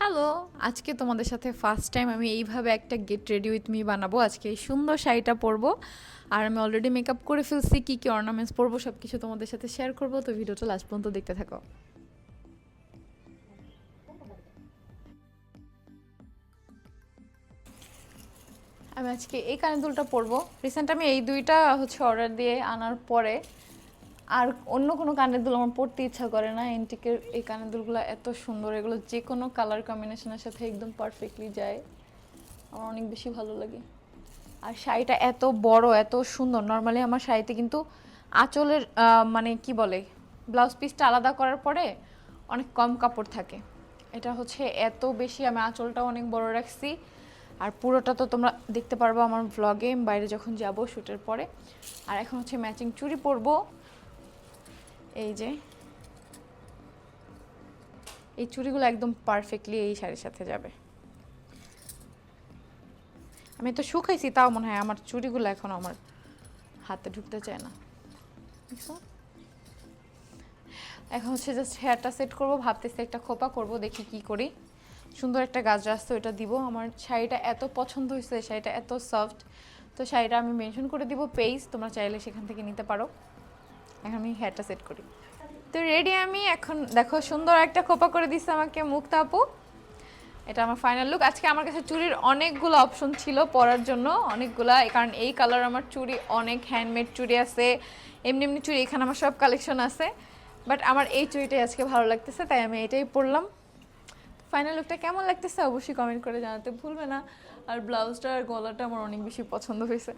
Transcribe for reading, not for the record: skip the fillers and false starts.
Hello, আজকে তোমাদের সাথে ফার্স্ট টাইম আমি এইভাবে একটা গেট রেডি উইথ মি বানাবো। আজকে এই সুন্দর শাড়িটা পরবো। আর আমি অলরেডি মেকআপ করে ফেলছি, কী কী অর্নামেন্টস পরবো সব কিছু তোমাদের সাথে শেয়ার করবো। তো ভিডিওটা লাস্ট পর্যন্ত দেখতে থাকো। আমি আজকে এই কানের দুলটা পরবো। রিসেন্ট আমি এই দুইটা অর্ডার দিয়ে আনার পরে আর অন্য কোনো কানের দুল আমার পরতে ইচ্ছা করে না। এন্টিকের এই কানের দুলগুলো এত সুন্দর, এগুলো যে কোনো কালার কম্বিনেশনের সাথে একদম পারফেক্টলি যায়। আমার অনেক বেশি ভালো লাগে। আর শাড়িটা এত বড়, এত সুন্দর। নর্মালি আমার শাড়িতে কিন্তু আঁচলের মানে কি বলে, ব্লাউজ পিসটা আলাদা করার পরে অনেক কম কাপড় থাকে। এটা এত বেশি, আমি আঁচলটা অনেক বড় রাখছি। আর পুরোটা তো তোমরা দেখতে পারবো আমার ভ্লগে, বাইরে যখন যাব শ্যুটের পরে। আর এখন ম্যাচিং চুড়ি পরবো। এই যে এই চুড়িগুলো একদম পারফেক্টলি এই শাড়ির সাথে যাবে। আমি তো শুকাইছি, তাও মনে হয় আমার চুড়িগুলো এখন আমার হাতে ঢুকতে চায় না। এখন জাস্ট হেয়ারটা সেট করবো, ভাবতেছি একটা খোপা করব, দেখি কি করি। সুন্দর একটা গাজরা আসতো, এটা দিব। আমার শাড়িটা এত পছন্দ হয়েছে, শাড়িটা এত সফট। তো শাড়িটা আমি মেনশন করে দিব পেজ, তোমরা চাইলে সেখান থেকে নিতে পারো। এখন আমি হেয়ারটা সেট করি। তো রেডি আমি। এখন দেখো সুন্দর একটা খোপা করে দিচ্ছে আমাকে মুক্তা আপু। এটা আমার ফাইনাল লুক। আজকে আমার কাছে চুড়ির অনেকগুলো অপশন ছিল পরার জন্য, অনেকগুলা, কারণ এই কালার আমার চুড়ি অনেক, হ্যান্ডমেড চুড়ি আছে, এমনি এমনি চুড়ি এখানে আমার সব কালেকশন আছে। বাট আমার এই চুড়িটাই আজকে ভালো লাগতেছে, তাই আমি এটাই পরলাম। ফাইনাল লুকটা কেমন লাগতেছে অবশ্যই কমেন্ট করে জানাতে ভুলবে না। আর ব্লাউজটা আর গলাটা আমার অনেক বেশি পছন্দ হয়েছে।